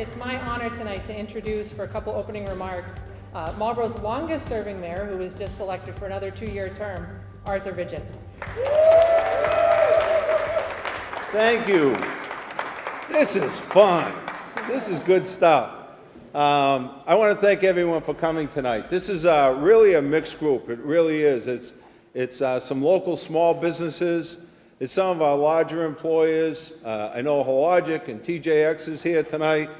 it's my honor tonight to introduce, for a couple opening remarks, Marlboro's longest serving mayor, who was just elected for another 2-year term, Arthur Vigent. Thank you. This is fun. This is good stuff. I want to thank everyone for coming tonight. This is really a mixed group. It really is. It's some local small businesses. It's some of our larger employers. I know Hologic and TJX is here tonight.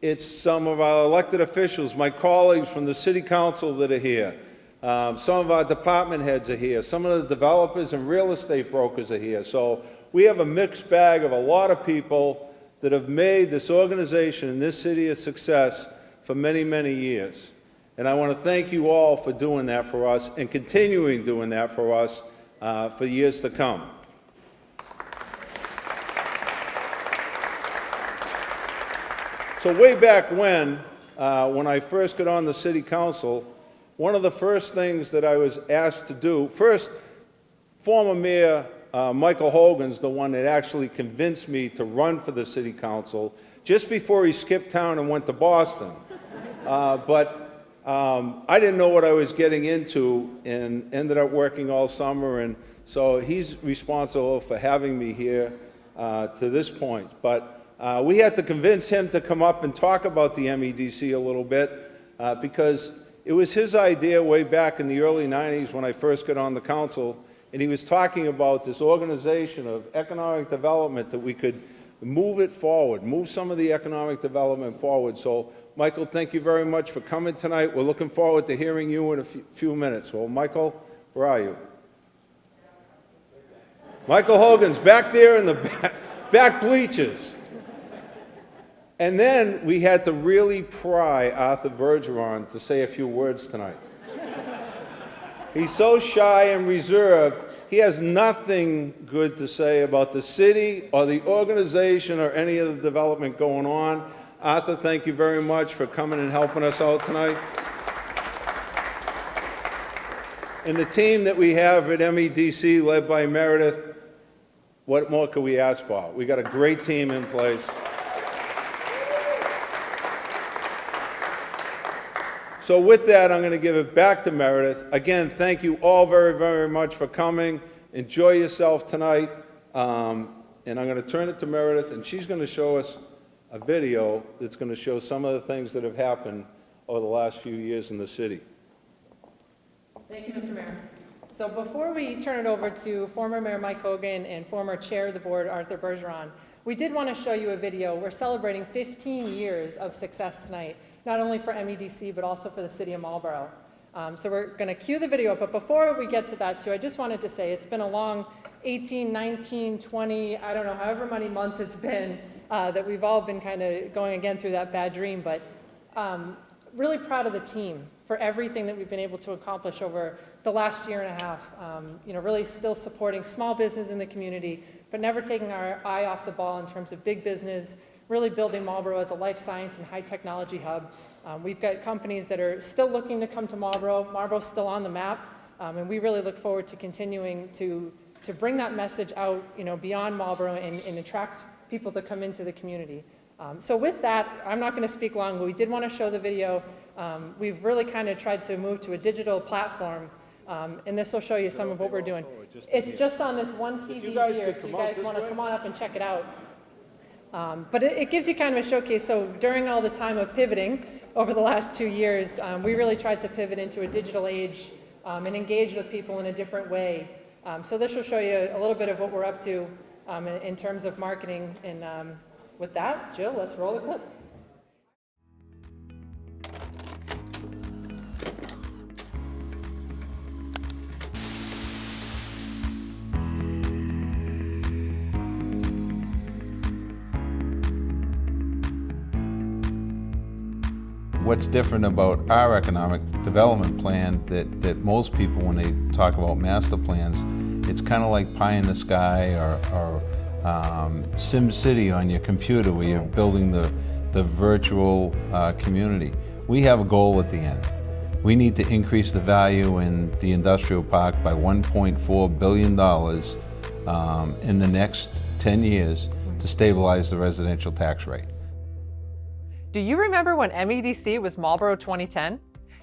It's some of our elected officials, my colleagues from the city council that are here. Some of our department heads are here. Some of the developers and real estate brokers are here. So we have a mixed bag of a lot of people that have made this organization and this city a success for many, many years. And I want to thank you all for doing that for us and continuing doing that for us for years to come. So way back when I first got on the city council, one of the first things that I was asked to do, first, former Mayor Michael Hogan's the one that actually convinced me to run for the city council just before he skipped town and went to Boston. But I didn't know what I was getting into and ended up working all summer, and so he's responsible for having me here to this point. But we had to convince him to come up and talk about the MEDC a little bit because it was his idea way back in the early 90s when I first got on the council. And he was talking about this organization of economic development that we could move it forward, move some of the economic development forward. So, Michael, thank you very much for coming tonight. We're looking forward to hearing you in a few minutes. Well, Michael, where are you? Michael Hogan's back there in the back bleachers. And then we had to really pry Arthur Bergeron to say a few words tonight. He's so shy and reserved, he has nothing good to say about the city or the organization or any of the development going on. Arthur, thank you very much for coming and helping us out tonight. And the team that we have at MEDC, led by Meredith, what more could we ask for? We got a great team in place. So with that, I'm going to give it back to Meredith. Again, thank you all very, very much for coming. Enjoy yourself tonight. And I'm going to turn it to Meredith, and she's going to show us a video that's going to show some of the things that have happened over the last few years in the city. Thank you, Mr. Mayor. So before we turn it over to former Mayor Mike Hogan and former Chair of the Board, Arthur Bergeron, we did want to show you a video. We're celebrating 15 years of success tonight, not only for MEDC, but also for the city of Marlboro. So we're going to cue the video, but before we get to that too, I just wanted to say it's been a long 18, 19, 20, I don't know, however many months it's been that we've all been kind of going again through that bad dream, but really proud of the team for everything that we've been able to accomplish over the last year and a half. Really still supporting small business in the community, but never taking our eye off the ball in terms of big business, really building Marlboro as a life science and high technology hub. We've got companies that are still looking to come to Marlboro. Marlboro's still on the map, and we really look forward to continuing to bring that message out, beyond Marlboro and attract people to come into the community. So with that, I'm not going to speak long, but we did want to show the video. We've really kind of tried to move to a digital platform, and this will show you some of what we're doing. It's just on this one TV here, so you guys want to come on up and check it out. But it gives you kind of a showcase. So during all the time of pivoting over the last 2 years, we really tried to pivot into a digital age and engage with people in a different way. So this will show you a little bit of what we're up to in terms of marketing. And with that, Jill, let's roll the clip. What's different about our economic development plan that most people, when they talk about master plans, it's kind of like pie in the sky or Sim City on your computer where you're building the virtual community. We have a goal at the end. We need to increase the value in the industrial park by $1.4 billion in the next 10 years to stabilize the residential tax rate. Do you remember when MEDC was Marlboro 2010?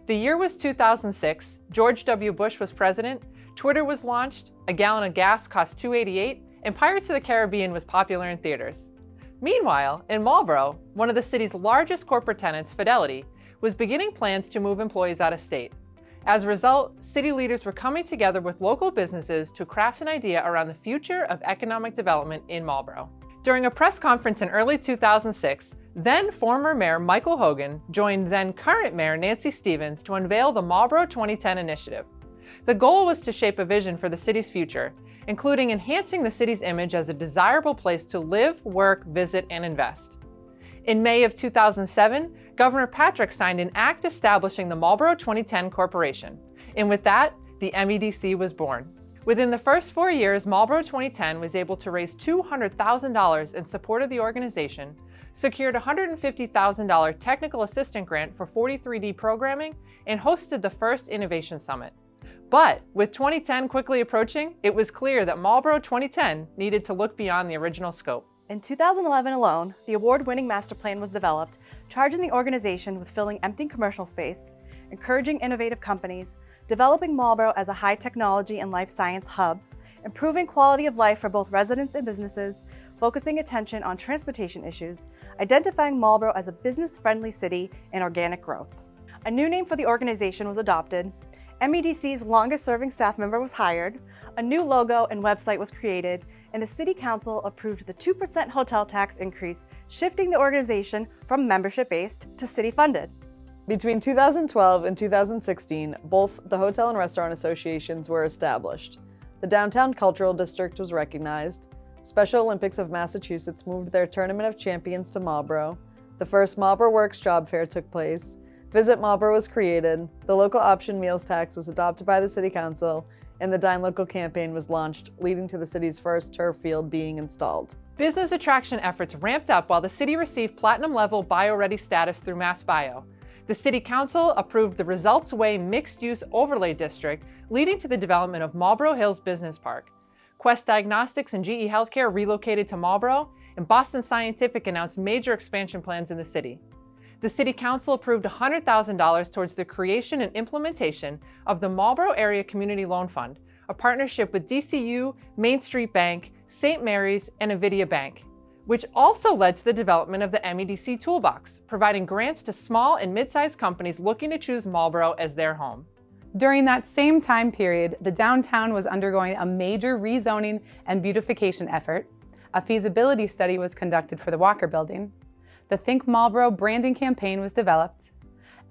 The year was 2006, George W. Bush was president, Twitter was launched, a gallon of gas cost $2.88, and Pirates of the Caribbean was popular in theaters. Meanwhile, in Marlboro, one of the city's largest corporate tenants, Fidelity, was beginning plans to move employees out of state. As a result, city leaders were coming together with local businesses to craft an idea around the future of economic development in Marlboro. During a press conference in early 2006, then former Mayor Michael Hogan joined then current Mayor Nancy Stevens to unveil the Marlboro 2010 initiative. The goal was to shape a vision for the city's future, including enhancing the city's image as a desirable place to live, work, visit, and invest. In May of 2007, Governor Patrick signed an act establishing the Marlboro 2010 Corporation, and with that, the MEDC was born. Within the first 4 years, Marlboro 2010 was able to raise $200,000 in support of the organization, secured a $150,000 technical assistant grant for 43D programming, and hosted the first Innovation Summit. But with 2010 quickly approaching, it was clear that Marlboro 2010 needed to look beyond the original scope. In 2011 alone, the award-winning master plan was developed, charging the organization with filling empty commercial space, encouraging innovative companies, developing Marlboro as a high-technology and life science hub, improving quality of life for both residents and businesses, focusing attention on transportation issues, identifying Marlboro as a business-friendly city, and organic growth. A new name for the organization was adopted, MEDC's longest-serving staff member was hired, a new logo and website was created, and the City Council approved the 2% hotel tax increase, shifting the organization from membership-based to city-funded. Between 2012 and 2016, both the Hotel and Restaurant Associations were established. The Downtown Cultural District was recognized. Special Olympics of Massachusetts moved their Tournament of Champions to Marlboro. The first Marlboro Works job fair took place. Visit Marlboro was created, the local option meals tax was adopted by the City Council, and the Dine Local campaign was launched, leading to the city's first turf field being installed. Business attraction efforts ramped up while the city received platinum-level bio-ready status through MassBio. The City Council approved the Results Way Mixed-Use Overlay District, leading to the development of Marlboro Hills Business Park. Quest Diagnostics and GE Healthcare relocated to Marlboro, and Boston Scientific announced major expansion plans in the city. The City Council approved $100,000 towards the creation and implementation of the Marlboro Area Community Loan Fund, a partnership with DCU, Main Street Bank, St. Mary's, and Avidia Bank, which also led to the development of the MEDC Toolbox, providing grants to small and mid-sized companies looking to choose Marlboro as their home. During that same time period, the downtown was undergoing a major rezoning and beautification effort. A feasibility study was conducted for the Walker Building. The Think Marlboro branding campaign was developed.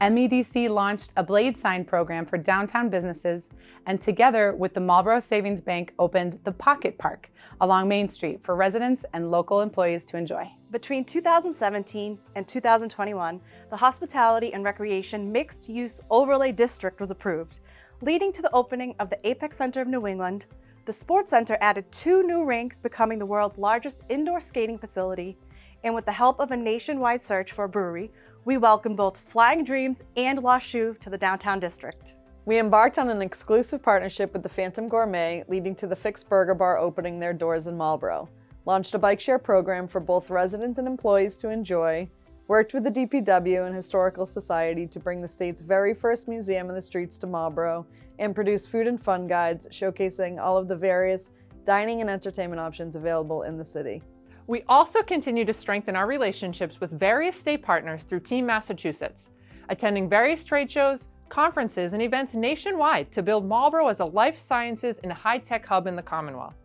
MEDC launched a blade sign program for downtown businesses, and together with the Marlboro Savings Bank opened the Pocket Park along Main Street for residents and local employees to enjoy. Between 2017 and 2021, the Hospitality and Recreation Mixed-Use Overlay District was approved, leading to the opening of the Apex Center of New England. The Sports Center added 2 new rinks, becoming the world's largest indoor skating facility, and with the help of a nationwide search for a brewery, we welcomed both Flying Dreams and Lost Shoe to the downtown district. We embarked on an exclusive partnership with the Phantom Gourmet, leading to the Fix Burger Bar opening their doors in Marlboro. Launched a bike share program for both residents and employees to enjoy. Worked with the DPW and Historical Society to bring the state's very first museum in the streets to Marlboro, and produced food and fun guides showcasing all of the various dining and entertainment options available in the city. We also continue to strengthen our relationships with various state partners through Team Massachusetts, attending various trade shows, conferences, and events nationwide to build Marlboro as a life sciences and high-tech hub in the Commonwealth.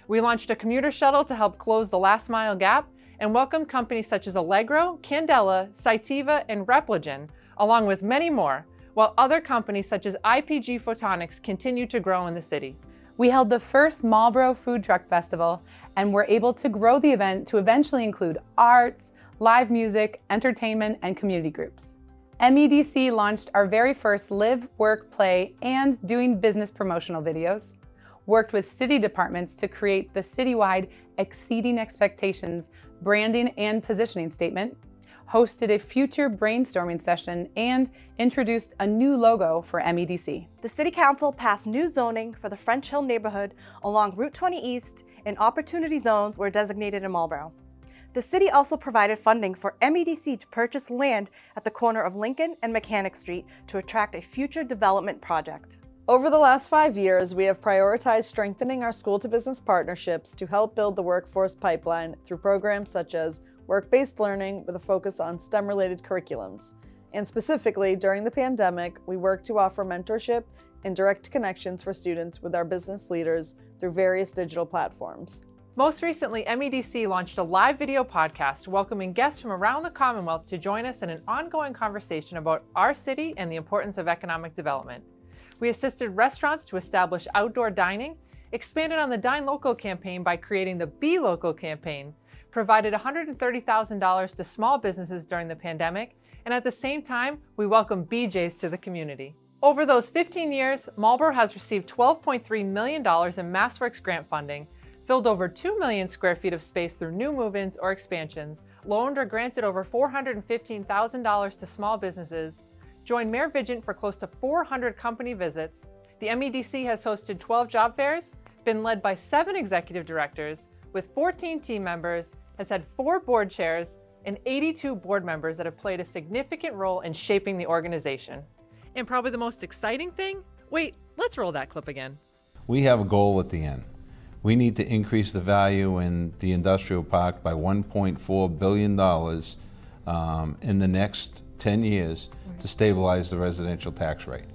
We launched a commuter shuttle to help close the last mile gap and welcomed companies such as Allegro, Candela, Cytiva, and Repligen, along with many more, while other companies such as IPG Photonics continue to grow in the city. We held the first Marlboro Food Truck Festival and were able to grow the event to eventually include arts, live music, entertainment, and community groups. MEDC launched our very first live, work, play, and doing business promotional videos, worked with city departments to create the citywide Exceeding Expectations branding and positioning statement, hosted a future brainstorming session, and introduced a new logo for MEDC. The City Council passed new zoning for the French Hill neighborhood along Route 20 East, and opportunity zones were designated in Marlboro. The city also provided funding for MEDC to purchase land at the corner of Lincoln and Mechanic Street to attract a future development project. Over the last 5 years, we have prioritized strengthening our school-to-business partnerships to help build the workforce pipeline through programs such as work-based learning with a focus on STEM-related curriculums. And specifically, during the pandemic, we worked to offer mentorship and direct connections for students with our business leaders through various digital platforms. Most recently, MEDC launched a live video podcast welcoming guests from around the Commonwealth to join us in an ongoing conversation about our city and the importance of economic development. We assisted restaurants to establish outdoor dining, expanded on the Dine Local campaign by creating the Be Local campaign, provided $130,000 to small businesses during the pandemic, and at the same time, we welcomed BJ's to the community. Over those 15 years, Marlboro has received $12.3 million in MassWorks grant funding, filled over 2 million square feet of space through new move-ins or expansions, loaned or granted over $415,000 to small businesses, joined Mayor Vigent for close to 400 company visits. The MEDC has hosted 12 job fairs, been led by 7 executive directors, with 14 team members, has had 4 board chairs, and 82 board members that have played a significant role in shaping the organization. And probably the most exciting thing? Wait, let's roll that clip again. We have a goal at the end. We need to increase the value in the industrial park by $1.4 billion in the next 10 years to stabilize the residential tax rate.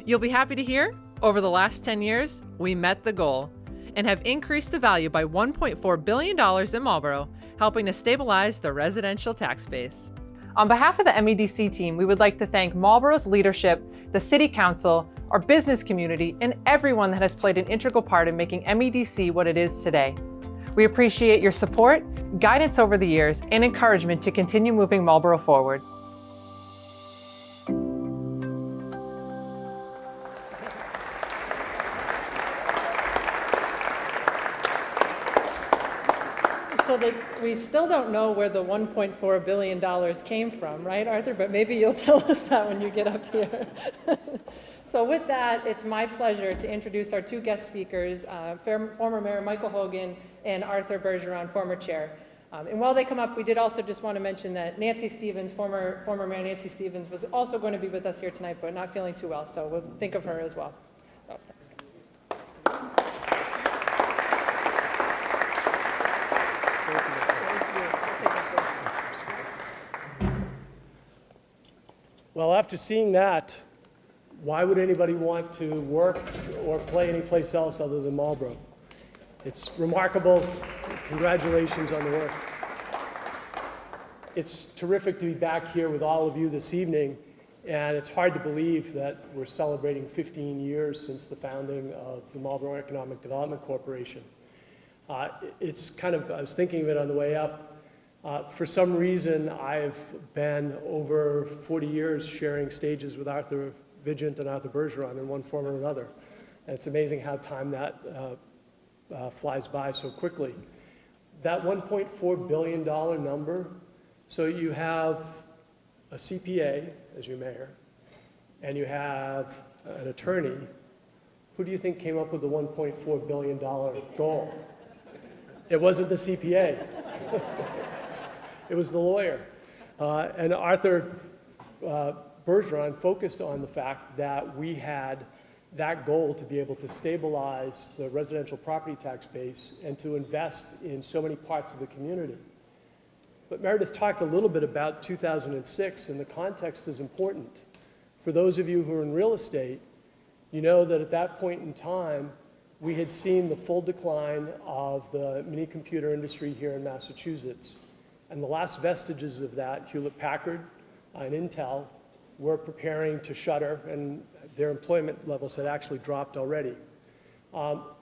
You'll be happy to hear, over the last 10 years, we met the goal and have increased the value by $1.4 billion in Marlboro, helping to stabilize the residential tax base. On behalf of the MEDC team, we would like to thank Marlboro's leadership, the City Council, our business community, and everyone that has played an integral part in making MEDC what it is today. We appreciate your support, guidance over the years, and encouragement to continue moving Marlboro forward. So we still don't know where the $1.4 billion came from, right, Arthur? But maybe you'll tell us that when you get up here. So with that, it's my pleasure to introduce our 2 guest speakers, former Mayor Michael Hogan and Arthur Bergeron, former chair. And while they come up, we did also just want to mention that Nancy Stevens, former Mayor Nancy Stevens, was also going to be with us here tonight, but not feeling too well, so we'll think of her as well. So, thanks. Well, after seeing that, why would anybody want to work or play anyplace else other than Marlboro? It's remarkable. Congratulations on the work. It's terrific to be back here with all of you this evening, and it's hard to believe that we're celebrating 15 years since the founding of the Marlboro Economic Development Corporation. It's kind of, I was thinking of it on the way up. For some reason, I've been over 40 years sharing stages with Arthur Vigent and Arthur Bergeron in one form or another. And it's amazing how time that flies by so quickly. That $1.4 billion number, so you have a CPA as your mayor, and you have an attorney. Who do you think came up with the $1.4 billion goal? It wasn't the CPA. It was the lawyer. And Arthur Bergeron focused on the fact that we had that goal to be able to stabilize the residential property tax base and to invest in so many parts of the community. But Meredith talked a little bit about 2006, and the context is important. For those of you who are in real estate, you know that at that point in time, we had seen the full decline of the mini computer industry here in Massachusetts. And the last vestiges of that, Hewlett-Packard and Intel, were preparing to shutter, and their employment levels had actually dropped already.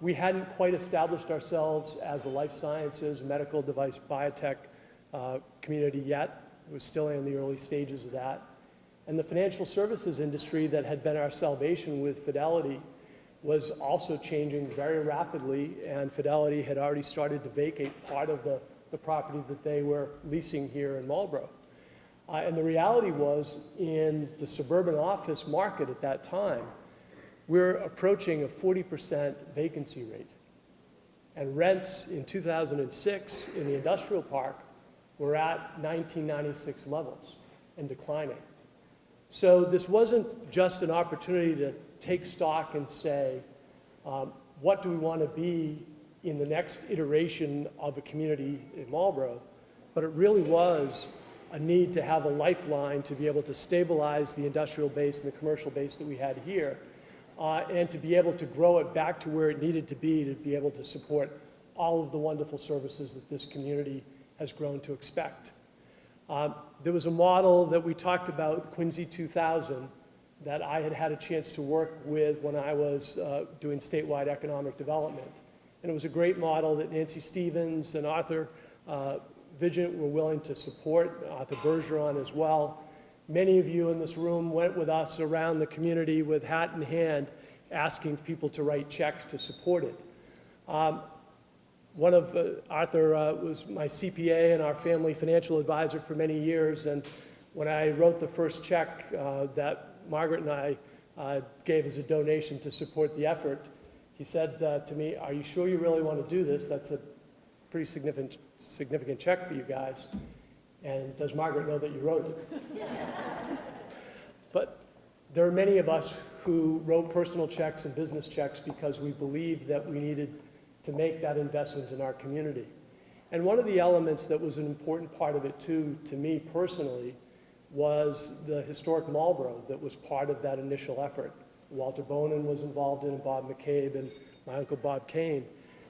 We hadn't quite established ourselves as a life sciences, medical device, biotech community yet. It was still in the early stages of that. And the financial services industry that had been our salvation with Fidelity was also changing very rapidly, and Fidelity had already started to vacate part of the property that they were leasing here in Marlboro. And the reality was, in the suburban office market at that time, we're approaching a 40% vacancy rate. And rents in 2006 in the industrial park were at 1996 levels and declining. So this wasn't just an opportunity to take stock and say, what do we want to be in the next iteration of a community in Marlboro, but it really was a need to have a lifeline to be able to stabilize the industrial base and the commercial base that we had here, and to be able to grow it back to where it needed to be able to support all of the wonderful services that this community has grown to expect. There was a model that we talked about, Quincy 2000, that I had a chance to work with when I was doing statewide economic development. And it was a great model that Nancy Stevens and Arthur Vigent were willing to support, Arthur Bergeron as well. Many of you in this room went with us around the community with hat in hand, asking people to write checks to support it. Arthur was my CPA and our family financial advisor for many years, and when I wrote the first check that Margaret and I gave as a donation to support the effort, he said to me, "Are you sure you really want to do this? That's a pretty significant check for you guys. And does Margaret know that you wrote it?" But there are many of us who wrote personal checks and business checks because we believed that we needed to make that investment in our community. And one of the elements that was an important part of it too, to me personally, was the historic Marlboro that was part of that initial effort. Walter Bonin was involved in it, Bob McCabe, and my uncle Bob Kane,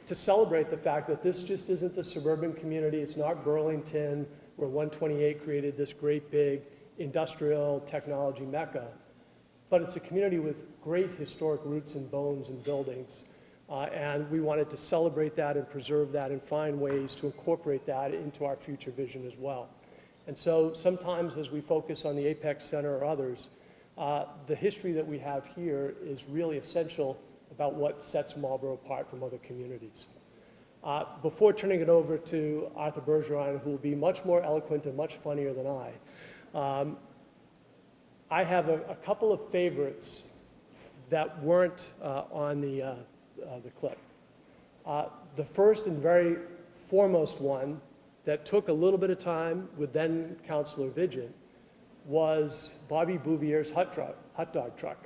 to celebrate the fact that this just isn't a suburban community. It's not Burlington, where 128 created this great big industrial technology mecca, but it's a community with great historic roots and bones and buildings. And we wanted to celebrate that and preserve that and find ways to incorporate that into our future vision as well. And so sometimes as we focus on the Apex Center or others, the history that we have here is really essential about what sets Marlboro apart from other communities. Before turning it over to Arthur Bergeron, who will be much more eloquent and much funnier than I have a couple of favorites that weren't on the clip. The first and very foremost one that took a little bit of time with then Councilor Vigent was Bobby Bouvier's hot dog truck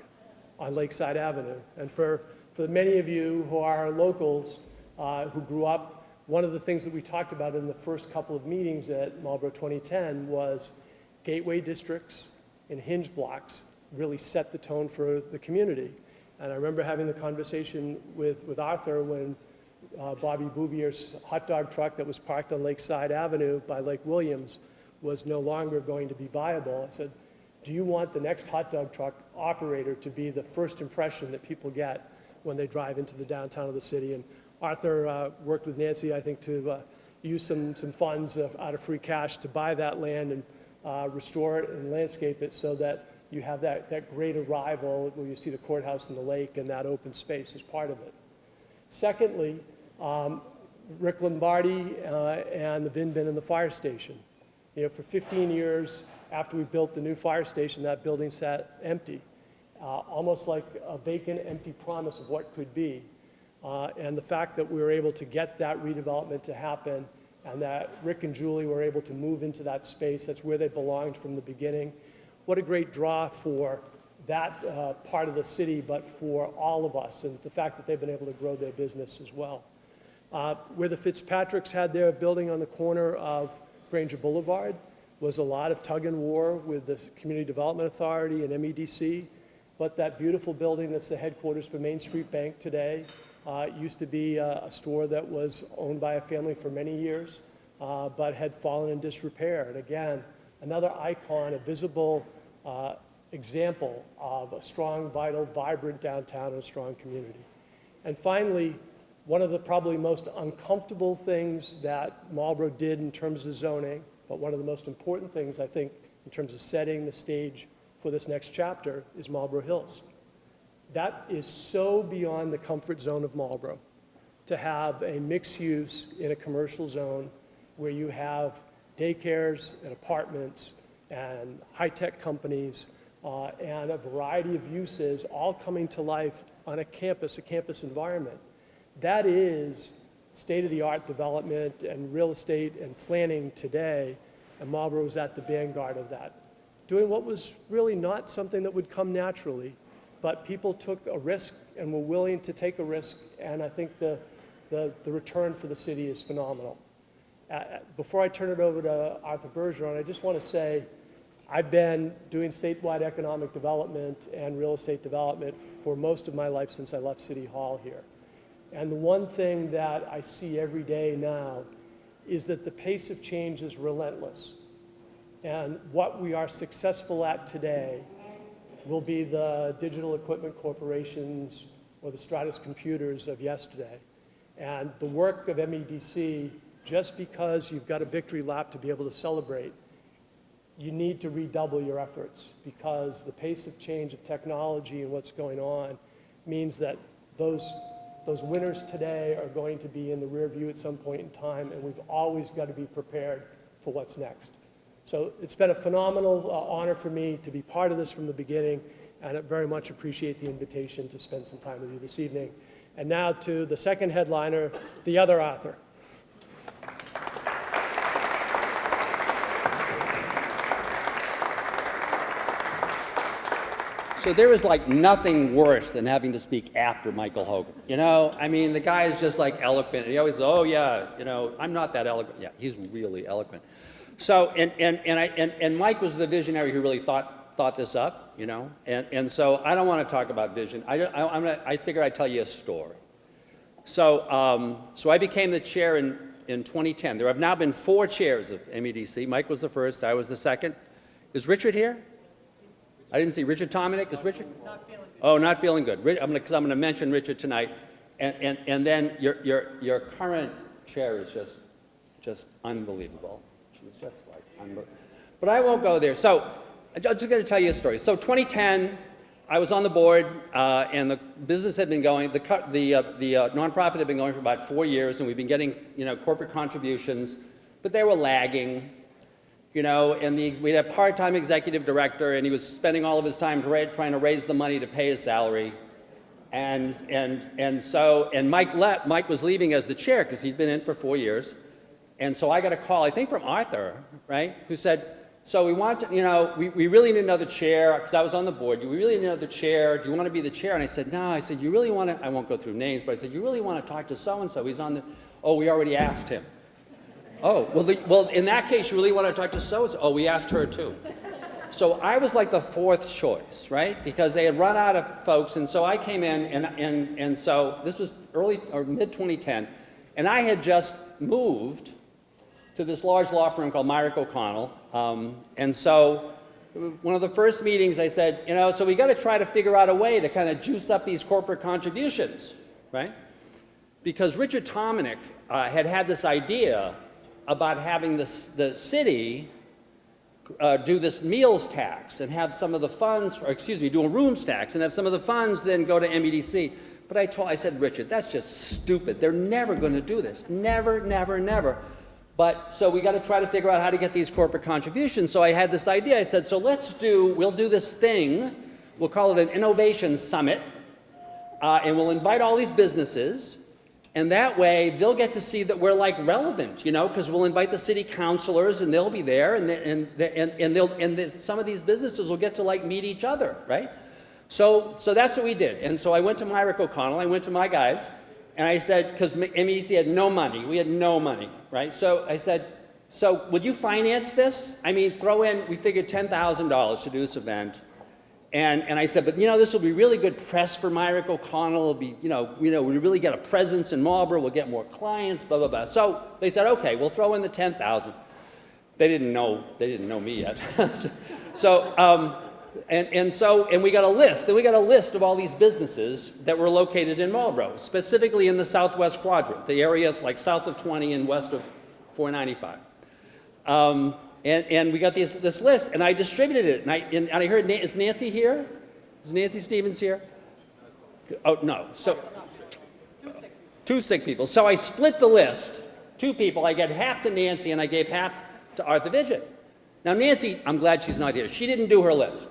on Lakeside Avenue. And for many of you who are locals who grew up, one of the things that we talked about in the first couple of meetings at Marlboro 2010 was gateway districts and hinge blocks really set the tone for the community. And I remember having the conversation with Arthur when Bobby Bouvier's hot dog truck that was parked on Lakeside Avenue by Lake Williams was no longer going to be viable. I said, do you want the next hot dog truck operator to be the first impression that people get when they drive into the downtown of the city? And Arthur worked with Nancy, I think, to use some funds out of free cash to buy that land and restore it and landscape it so that you have that great arrival where you see the courthouse and the lake and that open space as part of it. Secondly, Rick Lombardi and the Vin Bin and the fire station. You know, for 15 years after we built the new fire station, that building sat empty, almost like a vacant, empty promise of what could be. And the fact that we were able to get that redevelopment to happen and that Rick and Julie were able to move into that space, that's where they belonged from the beginning. What a great draw for that part of the city, but for all of us, and the fact that they've been able to grow their business as well. Where the Fitzpatricks had their building on the corner of Granger Boulevard was a lot of tug and war with the Community Development Authority and MEDC, but that beautiful building that's the headquarters for Main Street Bank today used to be a store that was owned by a family for many years, but had fallen in disrepair. And again, another icon, a visible example of a strong, vital, vibrant downtown and a strong community. And finally, one of the probably most uncomfortable things that Marlboro did in terms of zoning, but one of the most important things, I think, in terms of setting the stage for this next chapter is Marlboro Hills. That is so beyond the comfort zone of Marlboro, to have a mixed use in a commercial zone where you have daycares and apartments and high-tech companies and a variety of uses all coming to life on a campus environment. That is state-of-the-art development and real estate and planning today, and Marlboro was at the vanguard of that, doing what was really not something that would come naturally, but people took a risk and were willing to take a risk, and I think the return for the city is phenomenal. Before I turn it over to Arthur Bergeron, I just want to say I've been doing statewide economic development and real estate development for most of my life since I left City Hall here. And the one thing that I see every day now is that the pace of change is relentless. And what we are successful at today will be the digital equipment corporations or the Stratus computers of yesterday. And the work of MEDC, just because you've got a victory lap to be able to celebrate, you need to redouble your efforts, because the pace of change of technology and what's going on means that those winners today are going to be in the rear view at some point in time, and we've always got to be prepared for what's next. So it's been a phenomenal honor for me to be part of this from the beginning, and I very much appreciate the invitation to spend some time with you this evening. And now to the second headliner, the other author. So there is like nothing worse than having to speak after Michael Hogan. You know, I mean, the guy is just like eloquent. He always says, oh yeah, you know, I'm not that eloquent. Yeah, he's really eloquent. So, and Mike was the visionary who really thought this up, you know. And so I don't want to talk about vision. I figure I'd tell you a story. So, so I became the chair in 2010. There have now been 4 chairs of MEDC. Mike was the first. I was the second. Is Richard here? I didn't see Richard Tominik. Is Richard? Not feeling good. Oh, not feeling good. Because I'm going to mention Richard tonight, and then your current chair is just unbelievable. She's just like unbelievable. But I won't go there. So I'm just going to tell you a story. So 2010, I was on the board, and the business had been going. The nonprofit had been going for about 4 years, and we've been getting corporate contributions, but they were lagging. You know, and we had a part-time executive director, and he was spending all of his time trying to raise the money to pay his salary. And Mike was leaving as the chair because he'd been in for 4 years. And so I got a call, I think from Arthur, right, who said, so we want to, we really need another chair, because I was on the board. We really need another chair. Do you want to be the chair? And I said, no. I said, you really want to, I won't go through names, but I said, you really want to talk to so-and-so? He's on the, oh, we already asked him. Oh, well, in that case, you really want to talk to so-and-so? Oh, we asked her too. So I was like the 4th choice, right? Because they had run out of folks, and so I came in, and so this was early or mid-2010, and I had just moved to this large law firm called Myrick O'Connell, and so one of the first meetings I said, so we got to try to figure out a way to kind of juice up these corporate contributions, right? Because Richard Tominik had this idea about having the city do this meals tax and have some of the funds, do a rooms tax and have some of the funds then go to MEDC. But I said, Richard, that's just stupid. They're never going to do this. Never, never, never. But so we got to try to figure out how to get these corporate contributions. So I had this idea. I said, so we'll do this thing. We'll call it an innovation summit. And we'll invite all these businesses. And that way, they'll get to see that we're like relevant, because we'll invite the city councilors, and they'll be there, and some of these businesses will get to like meet each other, right? So that's what we did. And so I went to Myrick O'Connell, I went to my guys, and I said, because MEDC had no money, we had no money, right? So I said, so would you finance this? I mean, we figured $10,000 to do this event. And I said, but this will be really good press for Myrick O'Connell. It'll be, we really get a presence in Marlboro. We'll get more clients, blah, blah, blah. So they said, okay, we'll throw in the $10,000. They didn't know me yet. And we got a list. Then we got a list of all these businesses that were located in Marlboro, specifically in the southwest quadrant, the areas like south of 20 and west of 495. And we got this list, and I distributed it. And I heard, is Nancy here? Is Nancy Stevens here? Oh, no. So, 2 sick people. So I split the list. 2 people. I gave half to Nancy, and I gave half to Arthur Vision. Now, Nancy, I'm glad she's not here. She didn't do her list.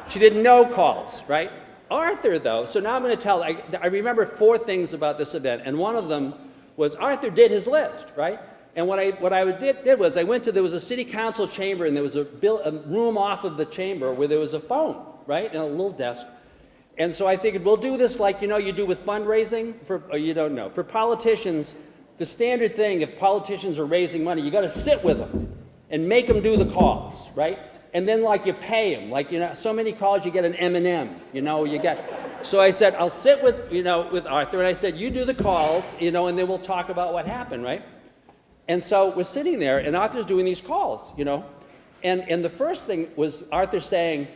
She did no calls, right? Arthur, though, so now I'm going to tell, I remember 4 things about this event, and one of them was Arthur did his list, right? And what I did was I went to, there was a city council chamber, and there was a room off of the chamber where there was a phone, right, and a little desk. And so I figured we'll do this like, you do with fundraising, or you don't know. For politicians, the standard thing, if politicians are raising money, you got to sit with them and make them do the calls, right? And then like you pay them, like, so many calls you get an M&M, you get. So I said, I'll sit with, with Arthur, and I said, you do the calls, and then we'll talk about what happened, right? And so we're sitting there, and Arthur's doing these calls, and the first thing was Arthur saying,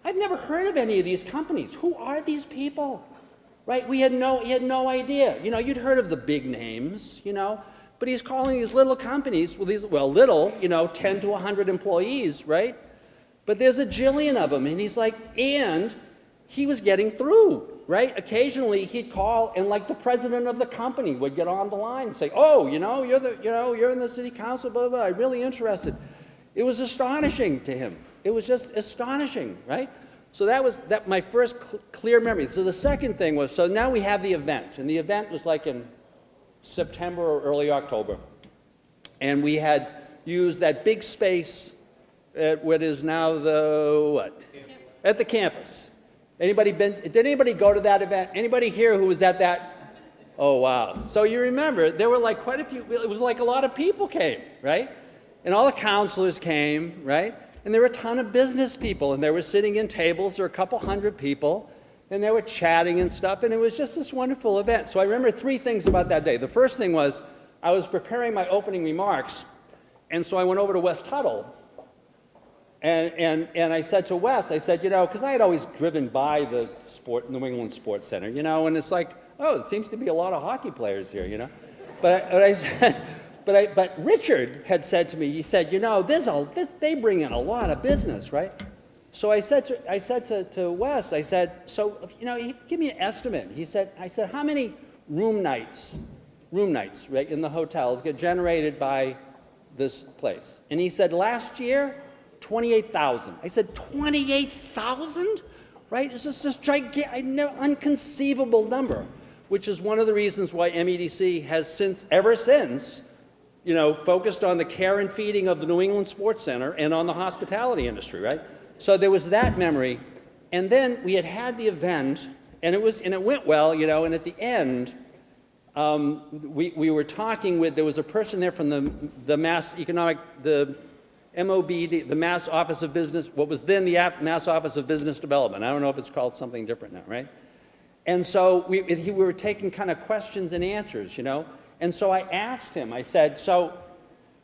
I've never heard of any of these companies. Who are these people? Right? He had no idea. You'd heard of the big names, but he's calling these little companies, little, 10 to 100 employees, right? But there's a jillion of them, and he's like, and he was getting through, right? Occasionally he'd call, and like the president of the company would get on the line and say, oh, you're in the city council, blah, blah, blah, I'm really interested. It was astonishing to him. It was just astonishing, right? So that was my first clear memory. So the second thing was, so now we have the event, and the event was like in September or early October, and we had used that big space at what is now the what? At the campus. Did anybody go to that event? Anybody here who was at that? Oh, wow. So you remember, there were like quite a few, it was like a lot of people came, right? And all the counselors came, right? And there were a ton of business people, and they were sitting in tables, there were a couple hundred people, and they were chatting and stuff, and it was just this wonderful event. So I remember 3 things about that day. The first thing was, I was preparing my opening remarks, and so I went over to West Tuttle, and I said to Wes, I said, because I had always driven by the New England Sports Center, and it's like, oh, it seems to be a lot of hockey players here, But I said, but Richard had said to me, he said, they bring in a lot of business, right? So I said to Wes, I said, so, give me an estimate. I said, how many room nights, right, in the hotels get generated by this place? And he said, last year, 28,000. I said, 28,000? Right? It's just this gigantic, unconceivable number, which is one of the reasons why MEDC has ever since, focused on the care and feeding of the New England Sports Center and on the hospitality industry, right? So there was that memory. And then we had the event, and it went well, and at the end, we were talking with, there was a person there from the MOB, the Mass Office of Business, what was then the Mass Office of Business Development. I don't know if it's called something different now, right? And so we were taking kind of questions and answers, And so I asked him, I said, so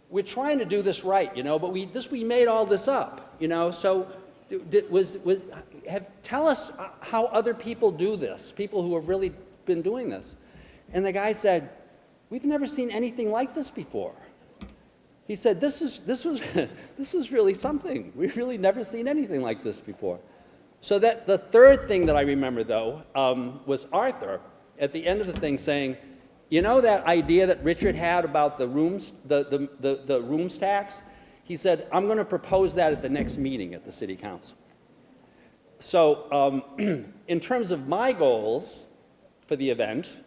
we're trying to do this right, but we made all this up, So tell us how other people do this, people who have really been doing this. And the guy said, we've never seen anything like this before. He said, this was really something. We've really never seen anything like this before. So that the third thing that I remember, though, was Arthur at the end of the thing saying, that idea that Richard had about the rooms, the rooms tax? He said, I'm going to propose that at the next meeting at the city council. So in terms of my goals for the event,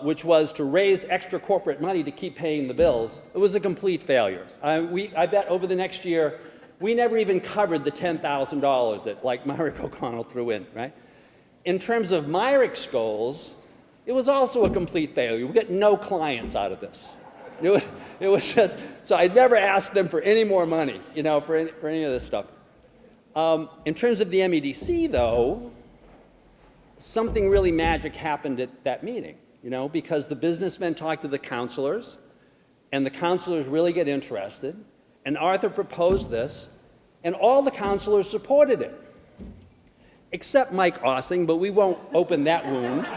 which was to raise extra corporate money to keep paying the bills, it was a complete failure. I bet over the next year, we never even covered the $10,000 that, like, Myrick O'Connell threw in, right? In terms of Myrick's goals, it was also a complete failure. We got no clients out of this. It was just, so I never asked them for any more money, for any of this stuff. In terms of the MEDC, though, something really magic happened at that meeting, because the businessmen talked to the counselors, and the counselors really get interested, and Arthur proposed this, and all the counselors supported it, except Mike Ossing, but we won't open that wound.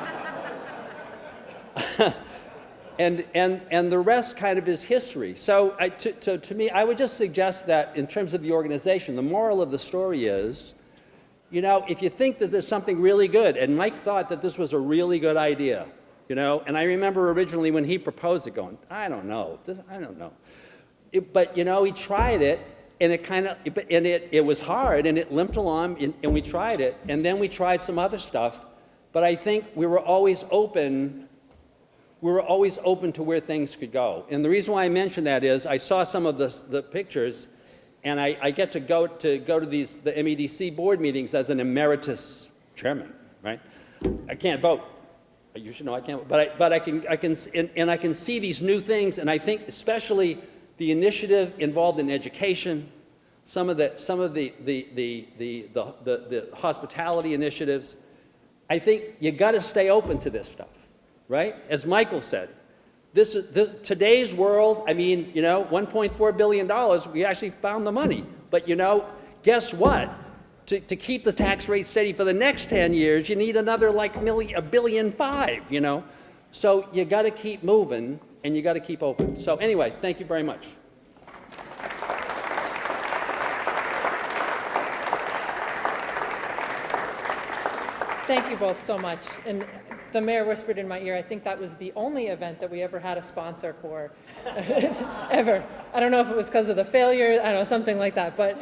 And the rest kind of is history. So to me, I would just suggest that in terms of the organization, the moral of the story is, if you think that there's something really good, and Mike thought that this was a really good idea, and I remember originally when he proposed it going, I don't know. But, he tried it, and it was hard, and it limped along, and we tried it, and then we tried some other stuff, but I think we were always open to where things could go. And the reason why I mention that is I saw some of the pictures, and I get to go to the MEDC board meetings as an emeritus chairman, right? I can't vote. You should know I can't, but I can see these new things, and I think especially the initiative involved in education, some of the hospitality initiatives. I think you got to stay open to this stuff, right? As Michael said, today's world. I mean, you know, $1.4 billion. We actually found the money, but you know, guess what? To keep the tax rate steady for the next 10 years, you need another like $1.5 billion, you know? So you got to keep moving, and you got to keep open. So anyway, thank you very much. Thank you both so much. And the mayor whispered in my ear, I think that was the only event that we ever had a sponsor for, ever. I don't know if it was because of the failure, I don't know, something like that. But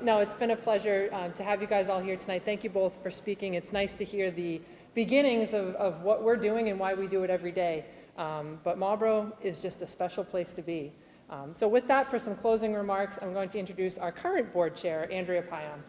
no, it's been a pleasure to have you guys all here tonight. Thank you both for speaking. It's nice to hear the beginnings of what we're doing and why we do it every day. But Marlboro is just a special place to be. So with that, for some closing remarks, I'm going to introduce our current board chair, Andrea Payan.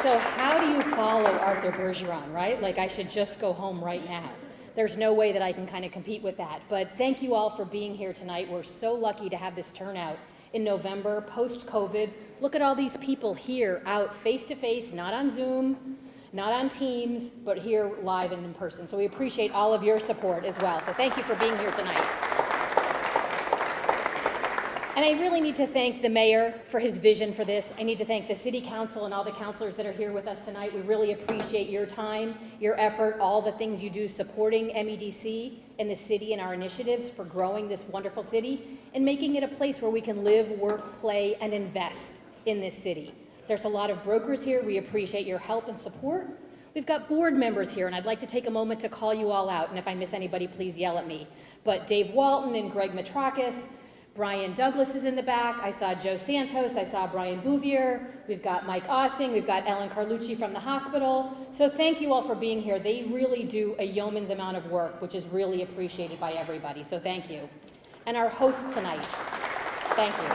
So how do you follow Arthur Bergeron, right? Like I should just go home right now. There's no way that I can kind of compete with that. But thank you all for being here tonight. We're so lucky to have this turnout in November, post-COVID. Look at all these people here out face-to-face, not on Zoom, not on Teams, but here live and in person. So we appreciate all of your support as well. So thank you for being here tonight. And I really need to thank the mayor for his vision for this. I need to thank the city council and all the councilors that are here with us tonight. We really appreciate your time, your effort, all the things you do supporting MEDC and the city and our initiatives for growing this wonderful city and making it a place where we can live, work, play, and invest in this city. There's a lot of brokers here. We appreciate your help and support. We've got board members here, and I'd like to take a moment to call you all out. And if I miss anybody, please yell at me. But Dave Walton and Greg Matrakis, Brian Douglas is in the back. I saw Joe Santos. I saw Brian Bouvier. We've got Mike Ossing. We've got Ellen Carlucci from the hospital. So thank you all for being here. They really do a yeoman's amount of work, which is really appreciated by everybody. So thank you. And our host tonight, thank you.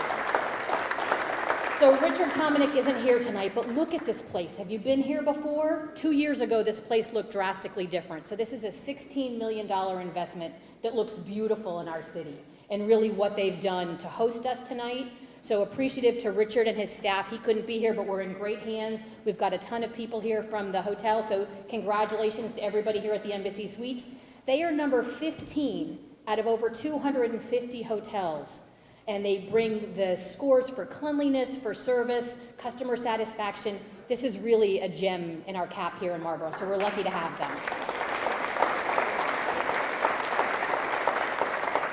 So Richard Tominick isn't here tonight, but look at this place. Have you been here before? 2 years ago, this place looked drastically different. So this is a $16 million investment that looks beautiful in our city, and really what they've done to host us tonight. So appreciative to Richard and his staff. He couldn't be here, but we're in great hands. We've got a ton of people here from the hotel, so congratulations to everybody here at the Embassy Suites. They are number 15 out of over 250 hotels, and they bring the scores for cleanliness, for service, customer satisfaction. This is really a gem in our cap here in Marlboro, so we're lucky to have them.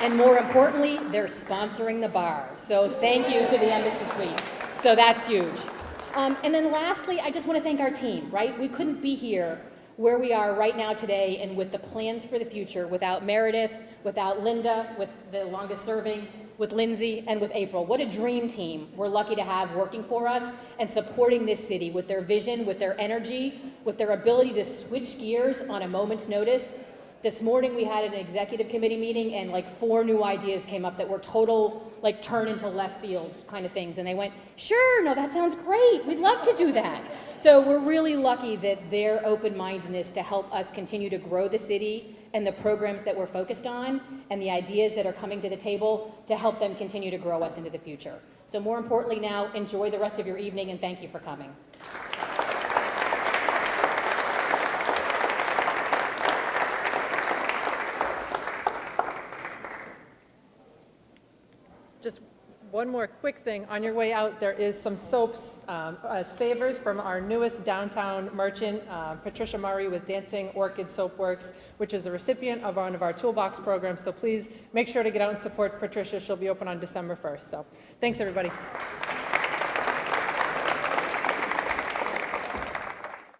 And more importantly, they're sponsoring the bar. So thank you to the Embassy Suites. So that's huge. And then lastly, I just want to thank our team, right? We couldn't be here where we are right now today and with the plans for the future without Meredith, without Linda, with the longest serving, with Lindsay, and with April. What a dream team we're lucky to have working for us and supporting this city with their vision, with their energy, with their ability to switch gears on a moment's notice. This morning we had an executive committee meeting and like 4 new ideas came up that were total like turn into left field kind of things. And they went, sure, no, that sounds great. We'd love to do that. So we're really lucky that their open-mindedness to help us continue to grow the city and the programs that we're focused on and the ideas that are coming to the table to help them continue to grow us into the future. So more importantly now, enjoy the rest of your evening and thank you for coming. Just one more quick thing. On your way out, there is some soaps as favors from our newest downtown merchant, Patricia Murray with Dancing Orchid Soapworks, which is a recipient of one of our Toolbox programs. So please make sure to get out and support Patricia. She'll be open on December 1st. So thanks, everybody.